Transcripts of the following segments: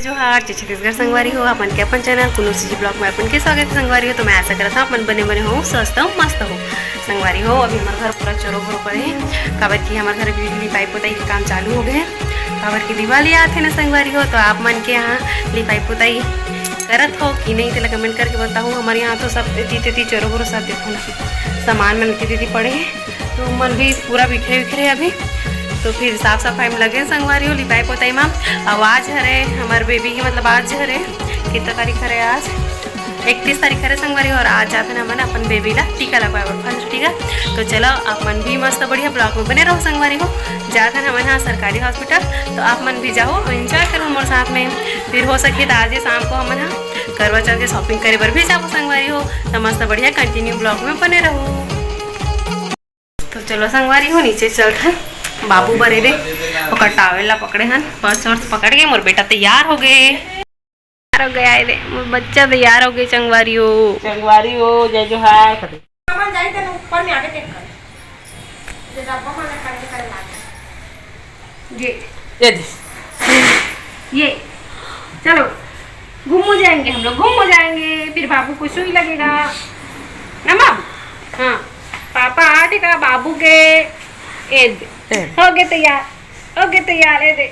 जोहार जय छत्तीसगढ़ संगवारी हो अपन के अपन चैनल कुनो सीजी ब्लॉग में अपन के स्वागत है संगवारी हो। तो मैं ऐसा करता हूँ अपन बने बने हो स्वस्थ हो मस्त हो संगवारी हो। अभी हमारे घर पूरा चोरो भरो पड़े हैं काबर की हमारे घर बिजली पाइप पोताई के काम चालू हो गए हैं। काबर की दिवाली आते ना संगवारी हो, तो आप मन के यहाँ लिपाई पोताई करत हो कि नहीं, तो कमेंट करके बताऊँ। हमारे यहाँ तो सब तीती चोरो भरो सब देखो सामान में तीती पड़े हैं, तो मन भी पूरा बिखरे बिखरे अभी। तो फिर साफ सफाई में लगे संगवारी हो लिपाई पोताई में। आवाज हरे हमारे बेबी की मतलब आज हरे कितना तारीख हरे, आज 31 तारीख हरे संगवारी हो। और आज जाते ना मन अपन बेबी ला टीका लगवाए फर्स्ट टीका। तो चलो आप मन भी मस्त बढ़िया ब्लॉग में बने रहो संगवारी हो। जाते ना मन हाँ सरकारी हॉस्पिटल, तो आप मन भी जाओ एंजॉय करो हमारे साथ में। फिर हो सके तो आज शाम को हम हाँ करवा चौथ के शॉपिंग करे बर भी जाओ संगवारी हो। तो मस्त बढ़िया कंटिन्यू ब्लॉग में बने रहो। तो चलो संगवारी हो नीचे चलते हैं। बाबू बरे दे और टावेला पकड़े हन, पर्स वर्स पकड़ के मोर बेटा तैयार हो गए, तैयार हो गया रे मोर बच्चा तैयार हो गए संगवारी हो जय जोहार सामान जाई ते ऊपर में आगे टेक कर जे डब्बा में करे लागे ये चलो घूम हो जाएंगे हम लोग, घूम हो जाएंगे। फिर बाबू को सुई लगेगा ना बाबू। हाँ पापा आटेगा बाबू के हो गए तैयार है दे।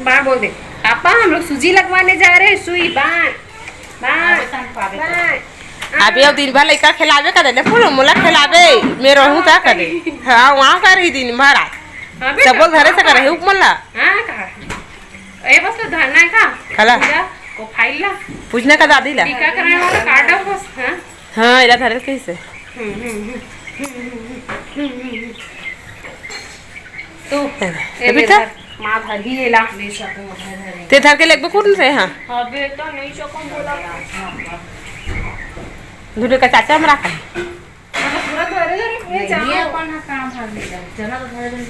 बा बोल दे पापा हम लोग सूजी लगवाने जा रहे हैं, सुई बांध। अभी अब दिन भर लड़का खिलावे करे फूल मोला खिलावे मैं रहूं क्या करे। हाँ वहाँ कर रही दिन भर आज सब बोल घरे से करे उपमला। हाँ कहा ए बस तो धरना है का खला को फाइल ला पूछने का दादी ला टीका कराने वाला कार्ड है बस। हाँ हाँ इला धरे कैसे तो ए बेटा मां धर ही ला ते धर के लगबे कौन से। हाँ अबे तो नहीं सकूं बोला दूल्हे का चाचा हमरा का पूरा धरे धरे ये अपन काम भाग ले जा चला तो धरे धरे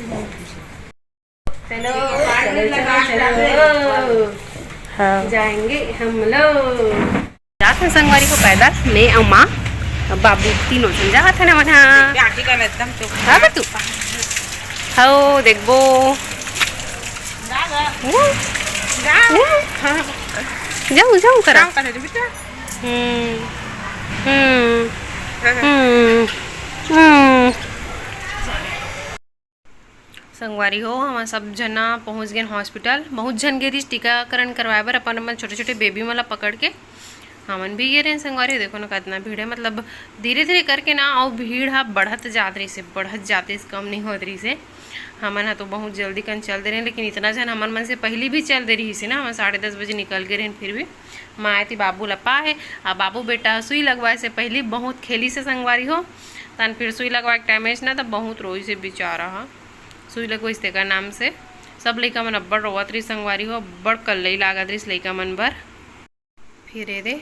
चलो हाँ जाएंगे हम लोग। जाते हैं संगवारी को पैदल मैं और माँ बाबू तीनों जन जाते हैं ना मन। हाँ तू हो देखबो जाऊँ जाऊँ करा संगवारी हो हम सब जना पहुँच गए हॉस्पिटल। बहुत जन गे रही टीकाकरण करवाए बर अपन छोटे छोटे बेबी वाला पकड़ के हमन भी गे रहे संगवारी। देखो ना कितना भीड़ है, मतलब धीरे धीरे करके ना और भीड़ हा बढ़त जात रही से बढ़त जाते कम नहीं होत रही से। हमन हा तो बहुत जल्दी कन चल दे रहे हैं, लेकिन इतना जन हमन मन से पहले भी चल दे रही से ना। हम 10:30 बजे निकल गए रहे, फिर भी माँ आई थी बाबू लपा है। अब बाबू बेटा सुई लगवाए से पहले बहुत खेली से संगवारी हो। तन फिर सुई लगवाए के टाइम ना तो बहुत रोई से बेचारा हा सुई लगवाइस तेकर नाम से सब लइका मन अब्बड़ रोवत रही संगवारी हो, अब्बड़ कल्लई लागत रही लइका मन बर। फिर दे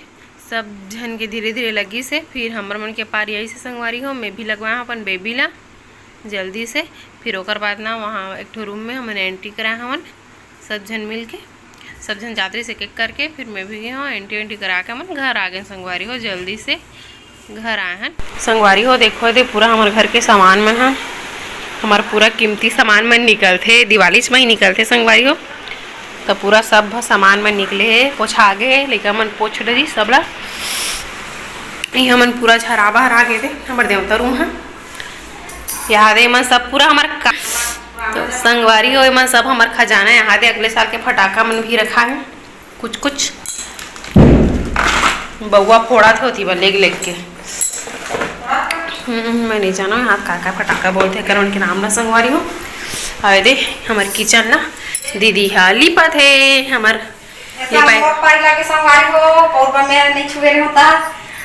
सब जन के धीरे धीरे लगी से फिर हमर मन के पारी आई से संगवारी हो। मैं भी लगवाया अपन बेबी ला जल्दी से। फिर ओकर बाद ना वहाँ एक ठो रूम में हमन एंट्री कराए हमन सब जन मिल के, सब जन जातरी से केक करके फिर मैं भी गई हाँ एंट्री करा के हमन घर आ गए संगवारी हो। जल्दी से घर आए हैं संगवारी हो। देखो दे पूरा हमारे घर के सामान में हाँ हमारा पूरा कीमती सामान में निकलते दिवाली में ही निकलते संगवारी हो। तो पूरा सब सामान में निकले है पोछा गए लेकिन मन पोछ डरी सब ला हमन पूरा झराबा हरा गए थे। हमारे देवता रूम है यहाँ दे मन सब पूरा हमारा तो संगवारी हो मन सब हमार खजाना यहाँ दे। अगले साल के फटाका मन भी रखा है कुछ कुछ बउआ फोड़ा थे होती लेग लेग के। मैं नहीं जाना यहाँ का फटाका बोलते कर उनके नाम ना संगवारी हो। अरे दे हमारे किचन ना दीदी हाँ लिपा थे हमार के संगवारी हो पौर में नहीं छुए होता।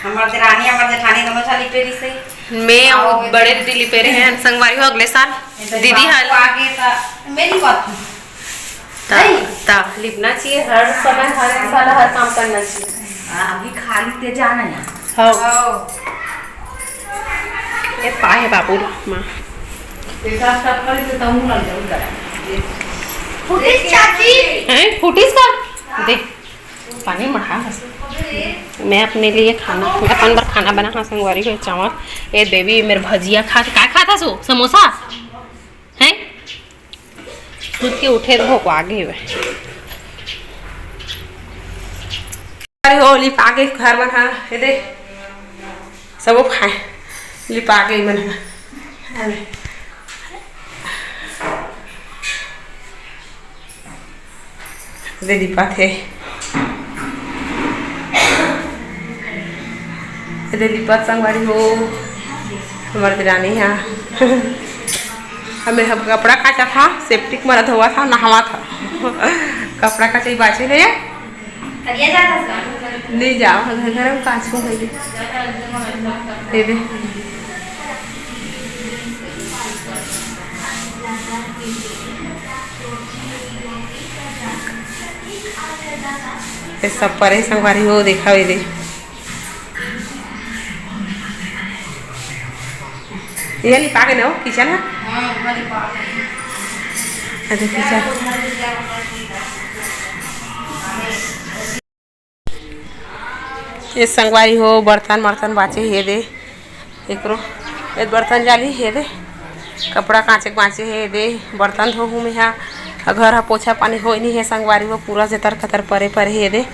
हमार देरानी हमार जेठानी दोनों साल लिपे रही से मैं और बड़े दीदी लिपे रहे हैं संगवारी हो। अगले साल दीदी हाल आगे ता मेरी बात ता लिपना चाहिए हर समय हर साल हर काम करना चाहिए। अभी खाली ते जाना है हाँ ये पाए बाबू माँ पेशा सब कर तो तुम लग जाओ करा फुटीस चाची हैं फुटीस का देख पानी बढ़ा मैं अपने लिए खाना अपन बार खाना बना संगवारी को चावल ए बेबी मेरे भजिया खा क्या खाता सो समोसा हैं खुद के उठे तो भोक आगे हुए अरे हो लिपा के घर बना ये दे सब खाए लिपा के बना दे लिपा थे दे लिपा संगवारी हो हमारे रानी यहाँ हमें हम कपड़ा काटा था सेप्टिक मरा धोआ था नहावा था कपड़ा काटे बाचे ले ले जाओ घर घर में कांच को दे दे ये सब परे संगवारी हो देखा हुए दे ये लिपा के ना किचन है अच्छा किचन ये संगवारी हो बर्तन बर्तन बाचे हे दे एकरो ये बर्तन जाली हे दे कपड़ा कांचे बाचे हे दे बर्तन धोहू में है घर पोछा पानी हो नहीं है संगवारी हो पूरा जतर खतर परे परे हे दे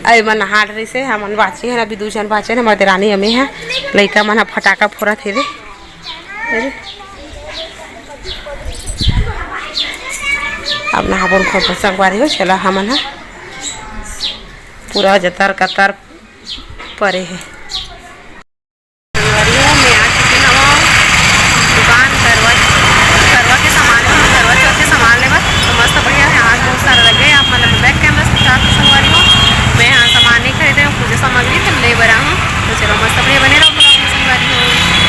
आई मन हाट रही से हमन बाचे है अभी 2 जन बाचे है हमारे रानी हमें है लड़का मन फटाका फोड़त हे दे अब नहाबोन खोप संगवारी हो चला हमन है पूरा जतर कतर परे है दुकान करवा के सामान करवा चौथ के सामान लेवा तो मस्त बढ़िया है आज बहुत सारा लगे आप मतलब बैक कैमरा के साथ संगवारी हो मैं यहाँ सामान नहीं खरीदे हूँ पूजा सामग्री तो ले बरा हूँ तो चलो मस्त बढ़िया बने रहो संगवारी हो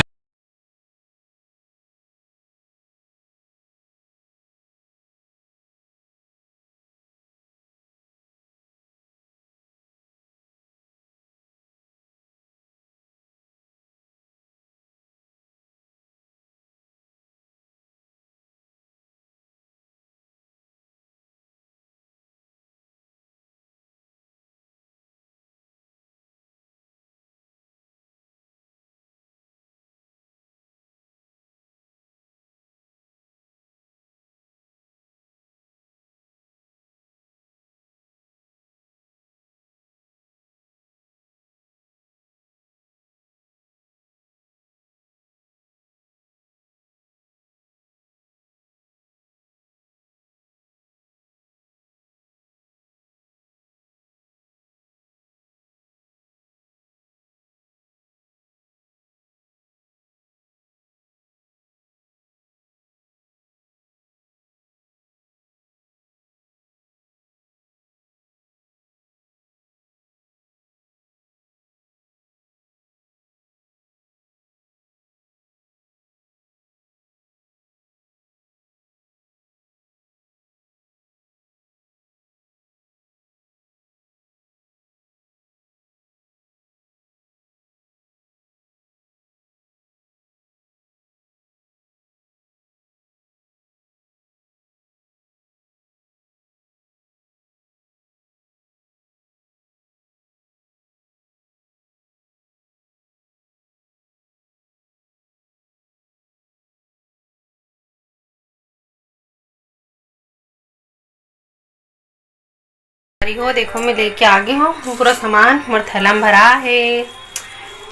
हो देखो मैं लेके आ गई हूँ पूरा सामान हमारे थैला में भरा है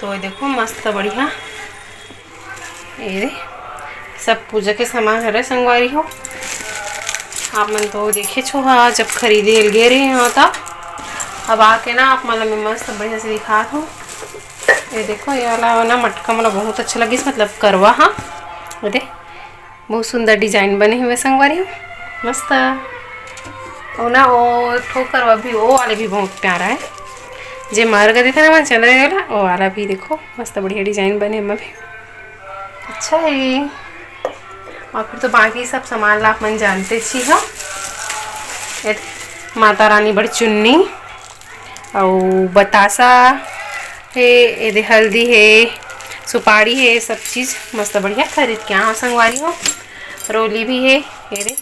तो ये देखो मस्त बढ़िया ये सब पूजा के सामान है संगवारी हो आप मन तो देखे छो हाँ जब खरीदे गे रहे हैं तब अब आके ना आप मतलब मैं मस्त बढ़िया से दिखा हूँ ये देखो ये वाला ना मटका मतलब बहुत अच्छा लगी मतलब करवा हाँ अरे बहुत सुंदर डिजाइन बने हुए संगवारी हो मस्त और ना वो ठोकर भी वो वाले भी बहुत प्यारा है जे मर गए थे ना मैं चल रहे वाला वो वाला भी देखो मस्त बढ़िया डिजाइन बने में भी अच्छा है और फिर तो बाकी सब सामान ला अपन जानते छी हो माता रानी बड़ी चुन्नी और बतासा है ये हल्दी है सुपारी है सब चीज़ मस्त बढ़िया खरीद के यहाँ संगवारी हो रोली भी है ये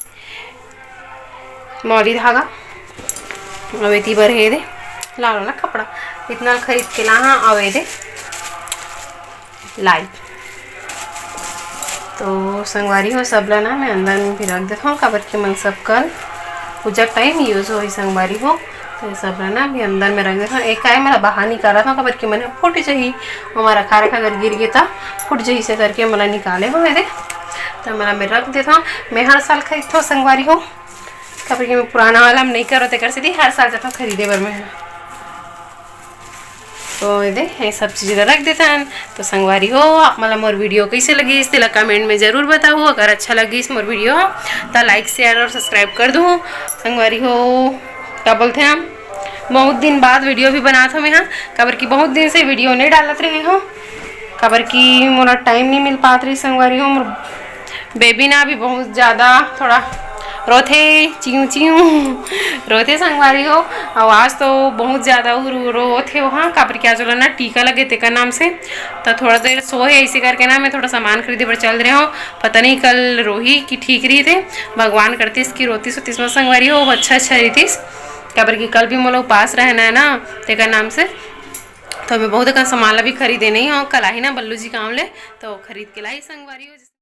मौली धागा अवे ती बर हे दे लालो ना कपड़ा इतना खरीद के ला हाँ अवे दे लाई। तो संगवारी हो सब ला ना मैं अंदर में भी रख देता हूँ काबर के मन सब कल पूजा टाइम यूज हो संगवारी हो। तो ये सब ना भी अंदर में रख देता हूँ। एक काय मेरा बाहर निकाला था काबर के मैंने फूट चाहिए हमारा खा रखा अगर गिर गया था फूट चाहिए से करके मला निकाले हो मेरे। तो मला मैं रख देता हूँ। मैं हर साल खरीदता हूँ संगवारी हो काबर के मैं पुराना वाला हम नहीं करो कर सीधी हर साल जाता हूँ खरीदे बर मैं। तो ये सब चीज़ें रख देता है। तो संगवारी हो आप मतलब मोर वीडियो कैसे लगी इस तिला कमेंट में ज़रूर बताओ। अगर अच्छा लगी इस मोर वीडियो तो लाइक शेयर और सब्सक्राइब कर दूँ। संगवारी हो क्या बोलते हैं हम बहुत दिन बाद वीडियो भी बना था मैं हाँ काबर की बहुत दिन से वीडियो नहीं डालत रही हो काबर की मोरा टाइम नहीं मिल पात रही संगवारी हो। मोर बेबी ना भी बहुत ज़्यादा थोड़ा रोथे चियूँ चियूँ रोथे संगवारी हो आवाज़ तो बहुत ज़्यादा रोथे हो हाँ काबर क्या चलो ना टीका लगे तेका नाम से तो थोड़ा देर सोए ऐसे करके ना मैं थोड़ा सामान खरीदे पर चल रहे हो। पता नहीं कल रोही की ठीक रही थे भगवान करती इसकी रोती सोतीस में संगवारी हो अच्छा रही थी काबर की कल भी मोला उपास रहना है ना तेका नाम से। तो मैं बहुत सामान भी खरीदे नहीं हो कल आई ना बल्लू जी काम ले तो खरीद के लाई संगवारी हो।